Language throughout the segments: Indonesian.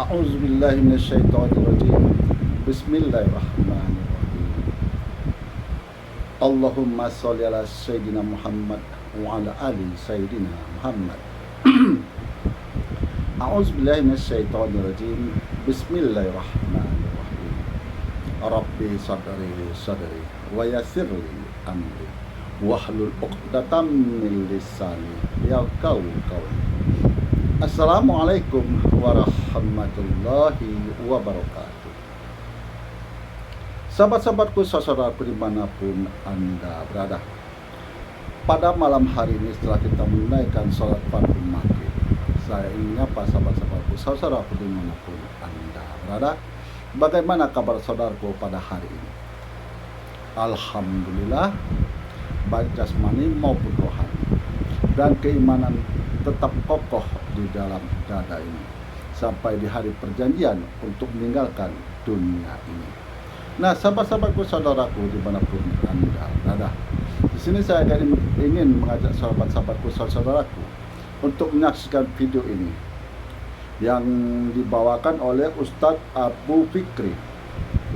A'udzubillahi minasyaitonirrajim. Bismillahirrahmanirrahim. Allahumma sholli ala sayyidina Muhammad wa ala ali sayyidina Muhammad. A'udzubillahi minasyaitonirrajim. Bismillahirrahmanirrahim. Rabbi sadri wa yassirli amri wahlul 'uqdatam min lisani yafqahu qawli. Assalamualaikum warahmatullahi wabarakatuh. Sahabat-sahabatku, saudaraku dimanapun Anda berada, pada malam hari ini setelah kita menunaikan sholat fardu maghrib, saya ingin menyapa sahabat-sahabatku, saudaraku dimanapun Anda berada. Bagaimana kabar saudaraku pada hari ini? Alhamdulillah, baik jasmani maupun rohani, dan keimanan tetap kokoh di dalam dada ini sampai di hari perjanjian untuk meninggalkan dunia ini. Nah, sahabat-sahabatku, saudaraku dimanapun Anda berada, di sini saya ingin mengajak sahabat-sahabatku, saudaraku untuk menyaksikan video ini yang dibawakan oleh Ustadz Abu Fikri.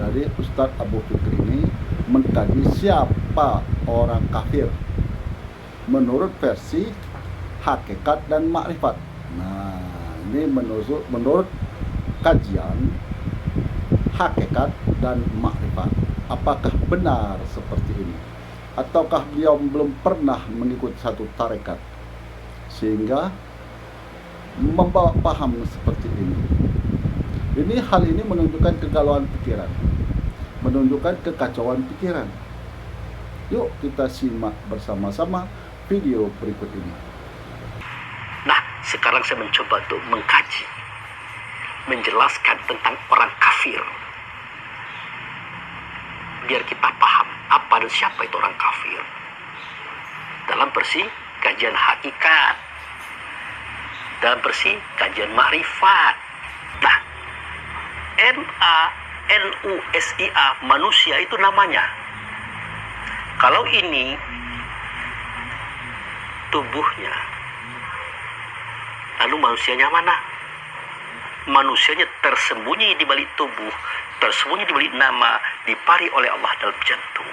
Jadi Ustadz Abu Fikri ini mengkaji siapa orang kafir menurut versi hakikat dan makrifat. Nah, ini menurut kajian hakikat dan makrifat. Apakah benar seperti ini? Ataukah beliau belum pernah mengikuti satu tarekat sehingga membawa paham seperti ini? Hal ini menunjukkan kegalauan pikiran, menunjukkan kekacauan pikiran. Yuk kita simak bersama-sama video berikut ini. Nah, sekarang saya mencoba untuk mengkaji, menjelaskan tentang orang kafir, biar kita paham apa dan siapa itu orang kafir dalam versi kajian hakikat, dalam versi kajian makrifat. Nah, MANUSIA, manusia itu namanya. Kalau ini tubuhnya, lalu manusianya mana? Manusianya tersembunyi di balik tubuh, tersembunyi di balik nama, dipari oleh Allah dalam jantung.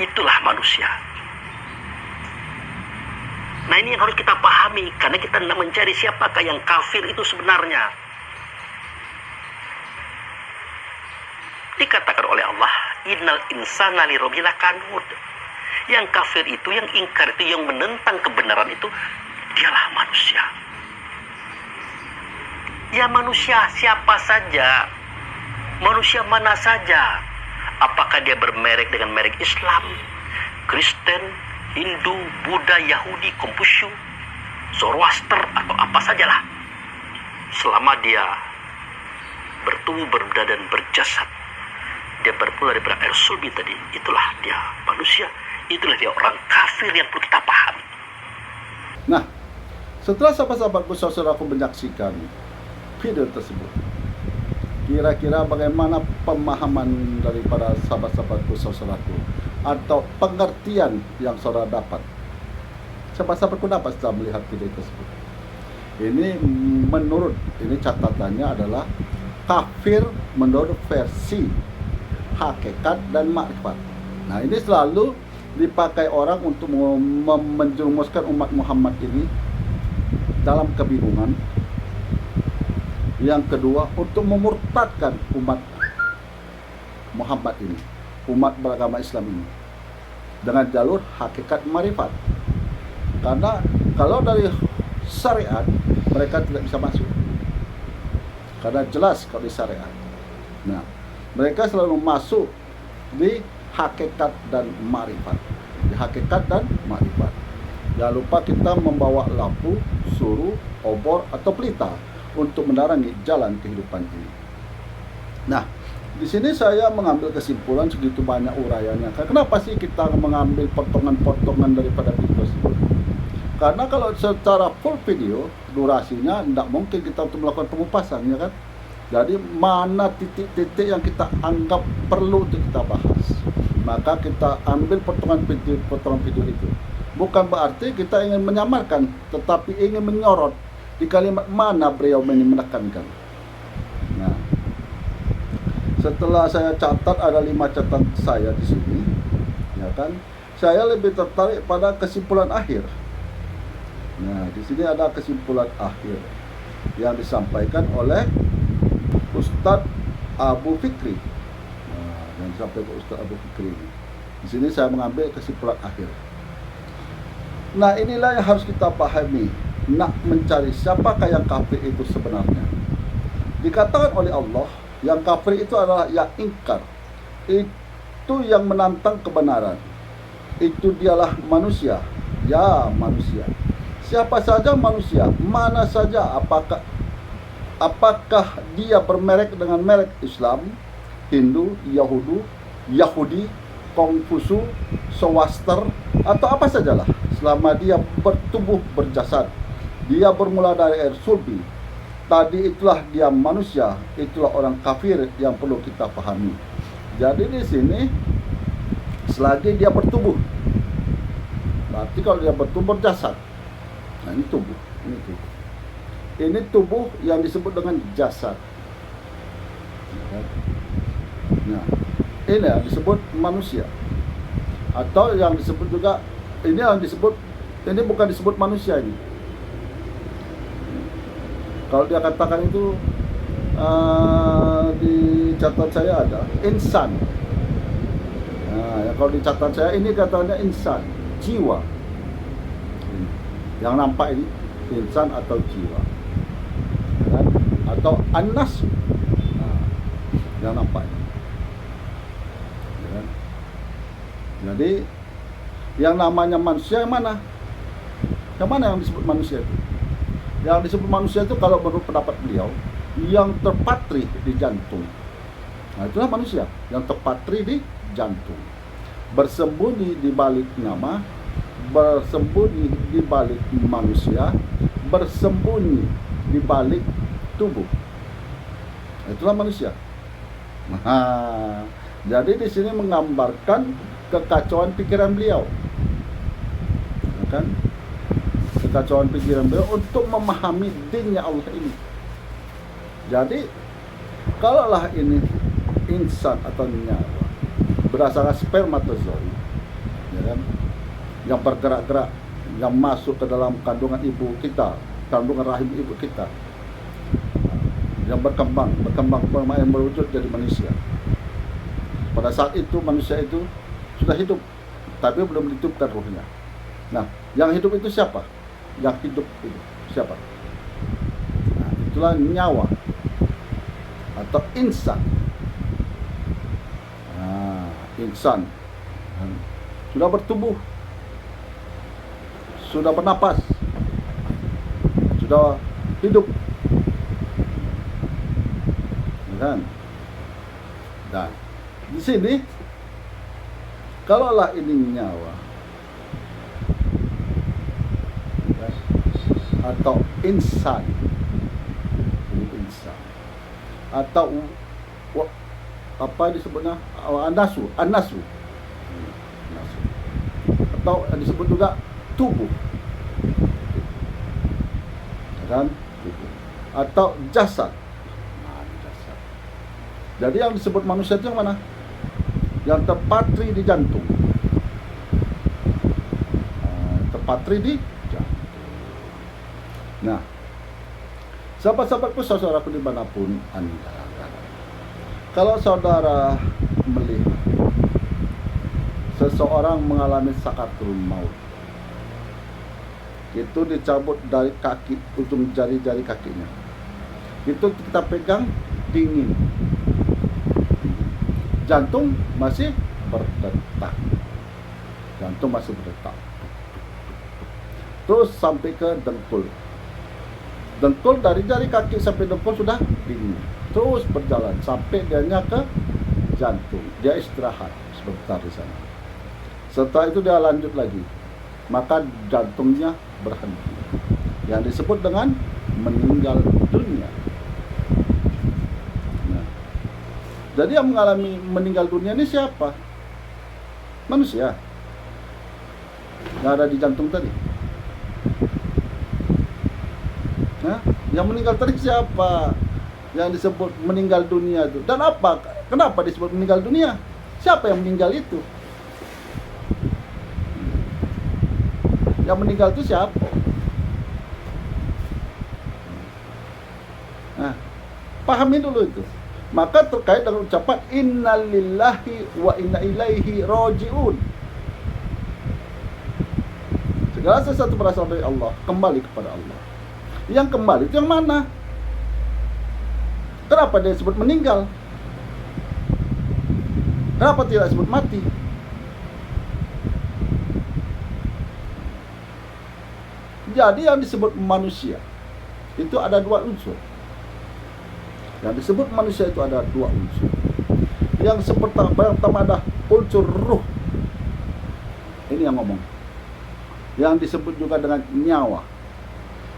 Itulah manusia. Nah, ini yang harus kita pahami, karena kita hendak mencari siapakah yang kafir itu sebenarnya. Dikatakan oleh Allah, innal insana li rabbil kanud. Yang kafir itu, yang ingkar itu, yang menentang kebenaran itu, dialah manusia. Ya, manusia siapa saja, manusia mana saja. Apakah dia bermerek dengan merek Islam, Kristen, Hindu, Buddha, Yahudi, Konfusius, Zoroaster, atau apa sajalah. Selama dia bertubuh, berbadan, dan berjasad, dia bermula daripada air sulbi tadi, itulah dia manusia. Itulah dia orang kafir yang perlu kita pahami. Nah, setelah sahabat-sahabatku, saudaraku menyaksikan video tersebut, kira-kira bagaimana pemahaman daripada sahabat-sahabatku, saudaraku, atau pengertian yang saudara dapat? Sahabat-sahabatku dapat setelah melihat video tersebut. Ini catatannya adalah kafir menurut versi hakikat dan makrifat. Nah, ini selalu dipakai orang untuk menjerumuskan umat Muhammad ini dalam kebingungan. Yang kedua, untuk memurtadkan umat Muhammad ini, umat beragama Islam ini, dengan jalur hakikat makrifat. Karena kalau dari syariat mereka tidak bisa masuk, karena jelas kalau di syariat. Nah, mereka selalu masuk di hakikat dan makrifat, di hakikat dan makrifat. Jangan lupa kita membawa lampu, suruh, obor, atau pelita untuk menerangi jalan kehidupan ini. Nah, di sini saya mengambil kesimpulan segitu banyak uraiannya. Kenapa sih kita mengambil potongan-potongan daripada video tersebut? Karena kalau secara full video, durasinya tidak mungkin kita untuk melakukan pengupasan, ya kan? Jadi mana titik-titik yang kita anggap perlu untuk kita bahas, maka kita ambil potongan video itu. Bukan berarti kita ingin menyamarkan, tetapi ingin menyorot Di kalimat mana beliau menekankan? Nah, setelah saya catat, ada 5 catatan saya di sini, ya kan? Saya lebih tertarik pada kesimpulan akhir. Nah, di sini ada kesimpulan akhir yang disampaikan oleh Ustadz Abu Fikri. Nah, yang disampaikan Ustadz Abu Fikri ini. Di sini saya mengambil kesimpulan akhir. Nah, inilah yang harus kita pahami. Nak mencari siapakah yang kafir itu sebenarnya. Dikatakan oleh Allah, yang kafir itu adalah yang ingkar. Itu yang menantang kebenaran. Itu dialah manusia. Ya, manusia. Siapa saja manusia, mana saja, apakah dia bermerek dengan merek Islam, Hindu, Yahudi, Kongfusu, Zoroaster, atau apa sajalah, selama dia bertubuh berjasad, dia bermula dari air sulbi, tadi itulah dia manusia, itulah orang kafir yang perlu kita pahami. Jadi di sini selagi dia bertubuh, berarti kalau dia bertubuh berjasad, nah ini tubuh, ini tubuh yang disebut dengan jasad. Nah, ini yang disebut manusia, atau yang disebut juga, ini yang disebut, ini bukan disebut manusia ini. Kalau dia katakan itu di catatan saya ada insan. Nah, ya, kalau di catatan saya ini katanya insan, jiwa. Yang nampak ini insan atau jiwa, kan? Atau an-nas. Nah, yang nampak ini. Kan? Jadi yang namanya manusia yang mana? Yang mana yang disebut manusia itu? Yang disebut manusia itu kalau menurut pendapat beliau, yang terpatri di jantung. Nah, itulah manusia yang terpatri di jantung. Bersembunyi di balik nama, bersembunyi di balik manusia, bersembunyi di balik tubuh. Itulah manusia. Nah, jadi di sini menggambarkan kekacauan pikiran beliau, kan? Kekacauan pikiran beliau untuk memahami dinnya Allah ini. Jadi, kalaulah ini insan atau nyawa berdasarkan spermatozoid, ya kan, yang bergerak-gerak, yang masuk ke dalam kandungan ibu kita, kandungan rahim ibu kita, yang berkembang, yang berwujud jadi manusia. Pada saat itu manusia itu sudah hidup, tapi belum dihidupkan ruhnya. Nah, yang hidup itu siapa? Yang hidup itu siapa? Nah, itulah nyawa atau insan. Nah, insan sudah bertubuh, sudah bernapas, sudah hidup, kan? Dan di sini, kalaulah ini nyawa atau insan, ini insan, atau apa disebutnya anasu, atau disebut juga tubuh, kan? Tubuh. Atau jasad. Nah, jasad. Jadi yang disebut manusia itu yang mana? Yang terpatri di jantung. Terpatri di jantung. Nah, sahabat-sahabatku, saudaraku dimanapun Anda, kalau saudara melihat seseorang mengalami sakatul maut, itu dicabut dari kaki, ujung jari-jari kakinya, itu kita pegang dingin, jantung masih berdetak, terus sampai ke dengkul, dari jari kaki sampai dengkul sudah dingin, terus berjalan sampai dia ke jantung, dia istirahat sebentar di sana. Setelah itu dia lanjut lagi, maka jantungnya berhenti, yang disebut dengan meninggal dunia. Nah, jadi yang mengalami meninggal dunia ini siapa? Manusia yang ada di jantung tadi. Hah? Yang meninggal tadi siapa? Yang disebut meninggal dunia itu. Dan apa? Kenapa disebut meninggal dunia? Siapa yang meninggal itu? Yang meninggal itu siapa? Nah, pahami dulu itu. Maka terkait dengan ucapan innalillahi wa inna ilaihi rajiun. Segala sesuatu berasal dari Allah, kembali kepada Allah. Yang kembali itu yang mana? Kenapa dia disebut meninggal? Kenapa tidak disebut mati? Jadi yang disebut manusia itu ada dua unsur. Yang disebut manusia itu ada dua unsur. Yang pertama ada unsur ruh. Ini yang ngomong. Yang disebut juga dengan nyawa,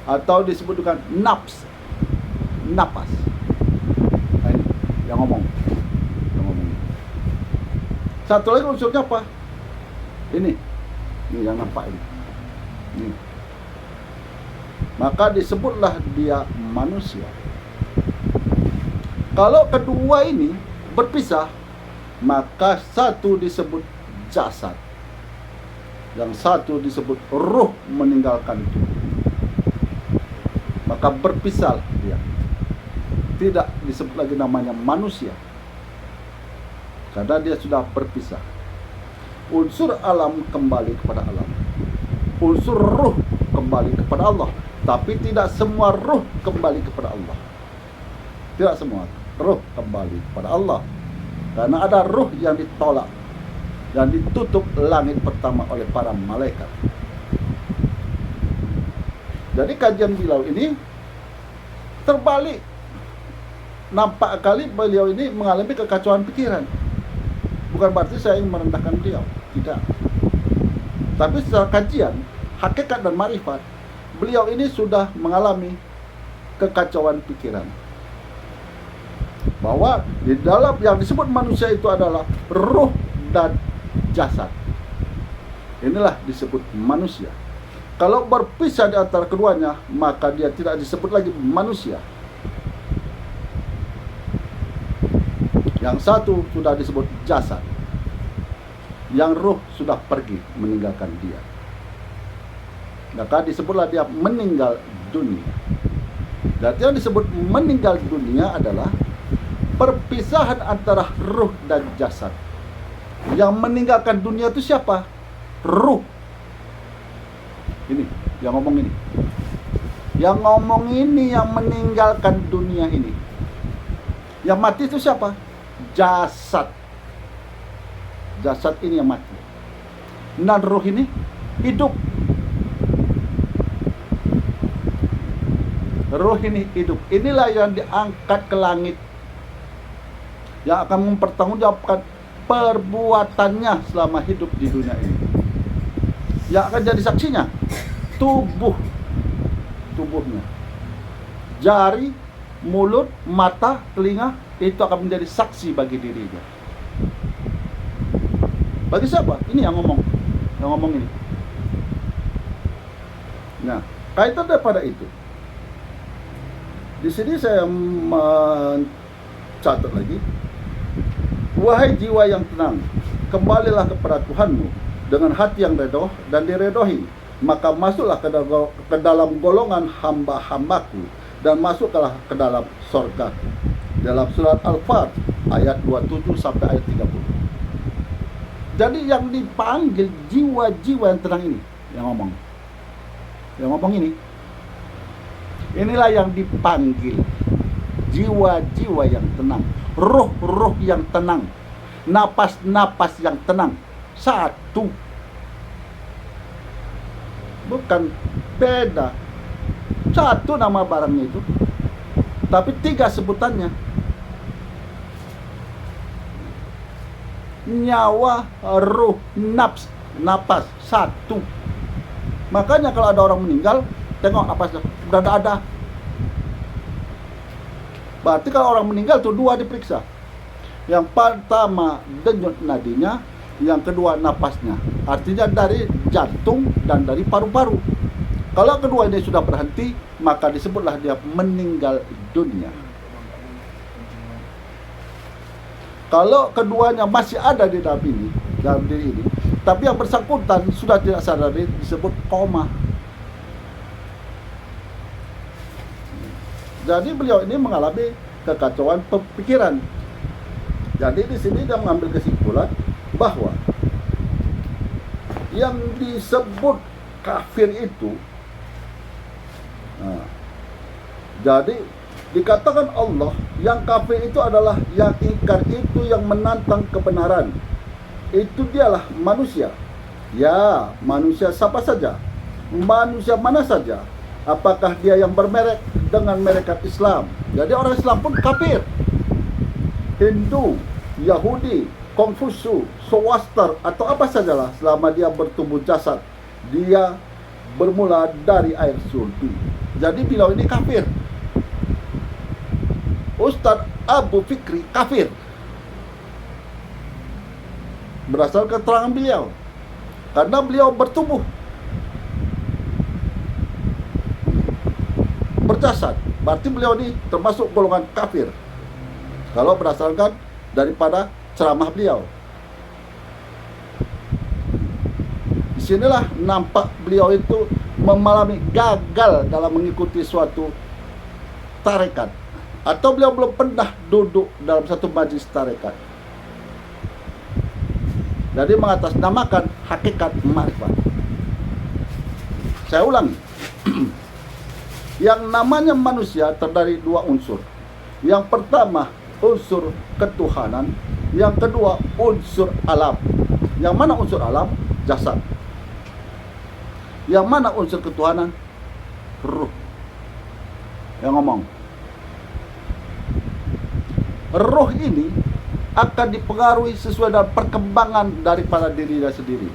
atau disebut dengan napas. Nah, ini yang ngomong. Satu lagi unsurnya apa? Ini yang nampak ini. Maka disebutlah dia manusia. Kalau kedua ini berpisah, maka satu disebut jasad, yang satu disebut ruh meninggalkan tubuh. Maka berpisah dia. Tidak disebut lagi namanya manusia, karena dia sudah berpisah. Unsur alam kembali kepada alam, unsur ruh kembali kepada Allah. Tapi tidak semua ruh kembali kepada Allah. Tidak semua ruh kembali kepada Allah. Karena ada ruh yang ditolak dan ditutup langit pertama oleh para malaikat. Jadi kajian beliau ini terbalik. Nampak kali beliau ini mengalami kekacauan pikiran. Bukan berarti saya ingin merendahkan beliau, tidak. Tapi secara kajian, hakikat dan marifat, beliau ini sudah mengalami kekacauan pikiran. Bahwa di dalam yang disebut manusia itu adalah ruh dan jasad. Inilah disebut manusia. Kalau berpisah di antara keduanya, maka dia tidak disebut lagi manusia. Yang satu sudah disebut jasad, yang ruh sudah pergi meninggalkan dia. Maka disebutlah dia meninggal dunia. Dan yang disebut meninggal dunia adalah perpisahan antara ruh dan jasad. Yang meninggalkan dunia itu siapa? Ruh. Ini yang ngomong ini. Yang ngomong ini yang meninggalkan dunia ini. Yang mati itu siapa? Jasad. Jasad ini yang mati. Dan ruh ini hidup. Ruh ini hidup. Inilah yang diangkat ke langit, yang akan mempertanggungjawabkan perbuatannya selama hidup di dunia ini. Yang akan jadi saksinya tubuhnya. Jari, mulut, mata, telinga, itu akan menjadi saksi bagi dirinya. Bagi siapa? Ini yang ngomong ini. Nah, kaitan daripada itu, di sini saya mencatat lagi, wahai jiwa yang tenang, kembalilah kepada Tuhanmu dengan hati yang redoh dan diredohi, maka masuklah ke dalam golongan hamba-hambaku dan masuklah ke dalam sorgaku. Dalam surat Al-Fat ayat 27 sampai ayat 30. Jadi yang dipanggil jiwa-jiwa yang tenang ini, yang ngomong ini. Inilah yang dipanggil jiwa-jiwa yang tenang, roh-roh yang tenang, napas-napas yang tenang. Satu, bukan beda. Satu nama barangnya itu, tapi tiga sebutannya. Nyawa, ruh, napas, satu. Makanya kalau ada orang meninggal, tengok napasnya udah gak ada. Berarti kalau orang meninggal tuh dua diperiksa. Yang pertama denyut nadinya, yang kedua napasnya. Artinya dari jantung dan dari paru-paru. Kalau kedua ini sudah berhenti, maka disebutlah dia meninggal dunia. Kalau keduanya masih ada di dalam diri ini, tapi yang bersangkutan sudah tidak sadar, disebut koma. Jadi beliau ini mengalami kekacauan pemikiran. Jadi di sini dia mengambil kesimpulan bahwa yang disebut kafir itu, jadi dikatakan Allah yang kafir itu adalah yang ingkar itu, yang menantang kebenaran. Itu dialah manusia. Ya, manusia siapa saja, manusia mana saja. Apakah dia yang bermerek dengan merek Islam? Jadi orang Islam pun kafir. Hindu, Yahudi, Konfusius, Zoroaster atau apa sajalah, selama dia bertubuh jasad, dia bermula dari air sulbi. Jadi beliau ini kafir. Ustadz Abu Fikri kafir berdasarkan keterangan beliau, karena beliau bertubuh berjasad, berarti beliau ini termasuk golongan kafir kalau berdasarkan daripada ceramah beliau. Disinilah nampak beliau itu mengalami gagal dalam mengikuti suatu tarekat, atau beliau belum pernah duduk dalam satu majlis tarekat. Jadi mengatasnamakan hakikat ma'rifat. Saya ulangi. Yang namanya manusia terdiri dua unsur. Yang pertama unsur ketuhanan, yang kedua unsur alam. Yang mana unsur alam? Jasad. Yang mana unsur ketuhanan? Ruh. Yang ngomong. Ruh ini akan dipengaruhi sesuai dengan perkembangan daripada dirinya sendiri.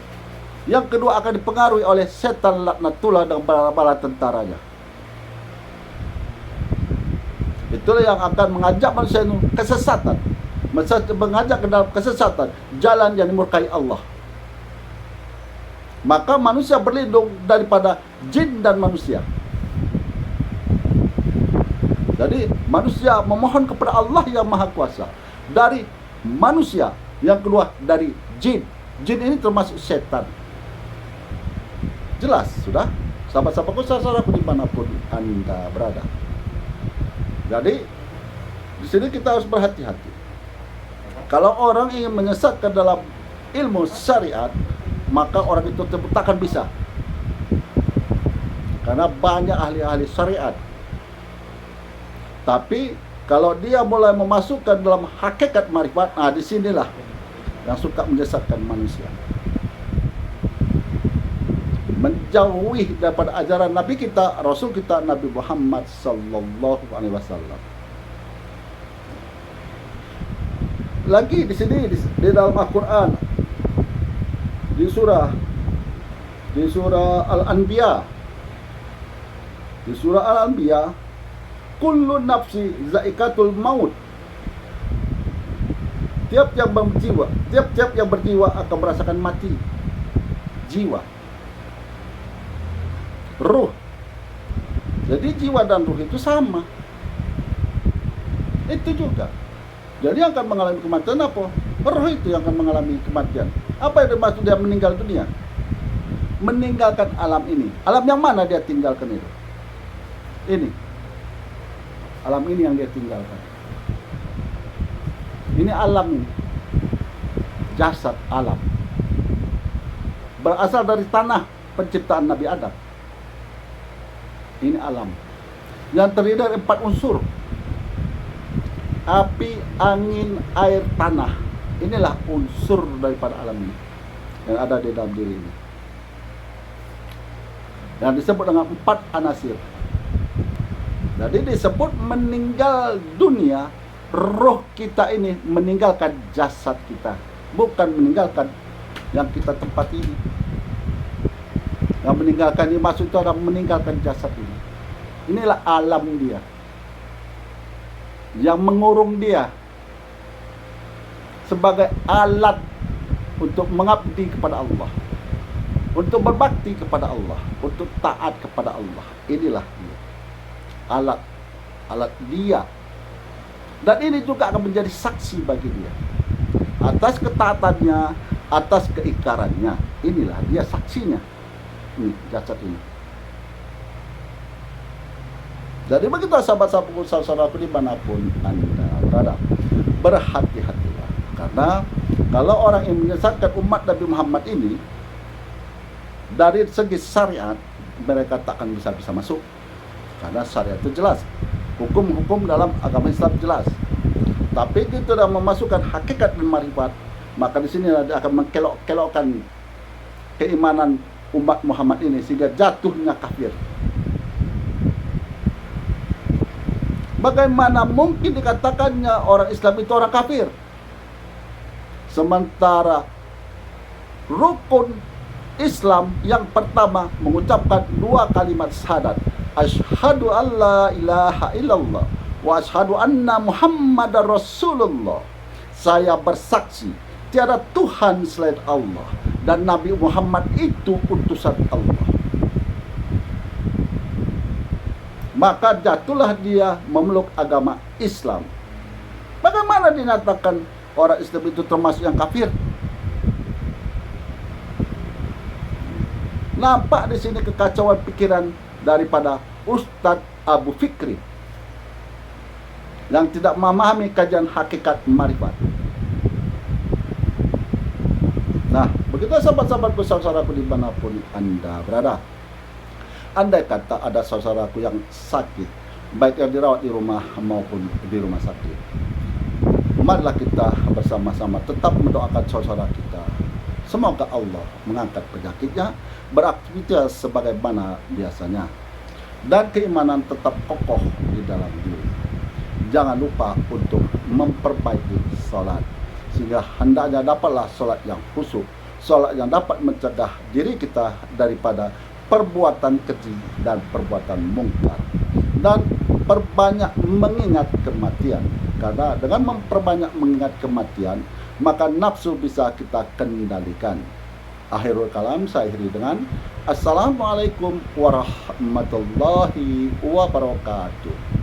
Yang kedua akan dipengaruhi oleh setan laknatullah dan bala tentaranya. Itulah yang akan mengajak manusia itu kesesatan, mengajak ke dalam kesesatan, jalan yang dimurkai Allah. Maka manusia berlindung daripada jin dan manusia. Jadi manusia memohon kepada Allah yang Maha Kuasa dari manusia, yang kedua dari jin. Jin ini termasuk setan. Jelas sudah, sahabat-sahabatku, saudaraku dimanapun Anda berada. Jadi di sini kita harus berhati-hati. Kalau orang ingin menyesatkan dalam ilmu syariat, maka orang itu takkan bisa. Karena banyak ahli-ahli syariat. Tapi kalau dia mulai memasukkan dalam hakikat marifat, nah disinilah yang suka menyesatkan manusia. Menjauhi daripada ajaran Nabi kita, Rasul kita, Nabi Muhammad sallallahu alaihi wasallam. Lagi di sini di dalam Al-Qur'an, di surah Al-Anbiya, di surah Al-Anbiya, kullu nafsi zaikatul maut. Tiap-tiap yang berjiwa akan merasakan mati. Jiwa, ruh. Jadi jiwa dan ruh itu sama. Itu juga. Jadi yang akan mengalami kematian apa? Ruh itu yang akan mengalami kematian. Apa yang dimaksud dia meninggal dunia? Meninggalkan alam ini. Alam yang mana dia tinggalkan itu? Ini. Alam ini yang dia tinggalkan. Ini alam ini. Jasad alam. Berasal dari tanah penciptaan Nabi Adam. Ini alam yang terdiri dari 4 unsur: api, angin, air, tanah. Inilah unsur daripada alam ini yang ada di dalam diri ini, yang disebut dengan 4 anasir. Jadi disebut meninggal dunia, roh kita ini meninggalkan jasad kita, bukan meninggalkan yang kita tempati ini. Yang meninggalkan ini maksud itu adalah meninggalkan jasad ini. Inilah alam dia, yang mengurung dia sebagai alat untuk mengabdi kepada Allah. untuk berbakti kepada Allah, untuk taat kepada Allah. Inilah dia. Alat dia. Dan ini juga akan menjadi saksi bagi dia atas ketaatannya, atas keikarannya. Inilah dia saksinya. Ini jasad ini. Jadi begitu sahabat-sahabatku, saudaraku dimanapun Anda berada, berhati-hatilah. Karena kalau orang yang menyesatkan umat Nabi Muhammad ini, dari segi syariat mereka tak akan bisa masuk. Karena syariat itu jelas, hukum-hukum dalam agama Islam jelas. Tapi itu sudah memasukkan hakikat dan marifat, maka di sini dia akan mengkelok-kelokkan keimanan umat Muhammad ini sehingga jatuhnya kafir. Bagaimana mungkin dikatakannya orang Islam itu orang kafir? Sementara rukun Islam yang pertama mengucapkan 2 kalimat syahadat. Asyhadu an la ilaha illallah wa asyhadu anna Muhammadar Rasulullah. Saya bersaksi tiada Tuhan selain Allah dan Nabi Muhammad itu utusan Allah. Maka jatuhlah dia memeluk agama Islam. Bagaimana dinyatakan orang Islam itu termasuk yang kafir? Nampak di sini kekacauan pikiran daripada Ustadz Abu Fikri yang tidak memahami kajian hakikat marifat. Nah, begitu sahabat-sahabatku, saudaraku dimanapun Anda berada. Andai kata ada saudaraku yang sakit, baik yang dirawat di rumah maupun di rumah sakit, marilah kita bersama-sama tetap mendoakan saudara kita. Semoga Allah mengangkat penyakitnya, beraktivitas sebagaimana biasanya, dan keimanan tetap kokoh di dalam diri. Jangan lupa untuk memperbaiki sholat, sehingga hendaknya dapatlah sholat yang khusyuk, sholat yang dapat mencegah diri kita daripada perbuatan keji dan perbuatan mungkar, dan perbanyak mengingat kematian. Karena dengan memperbanyak mengingat kematian, maka nafsu bisa kita kendalikan. Akhirul kalam saya akhiri dengan Assalamualaikum warahmatullahi wabarakatuh.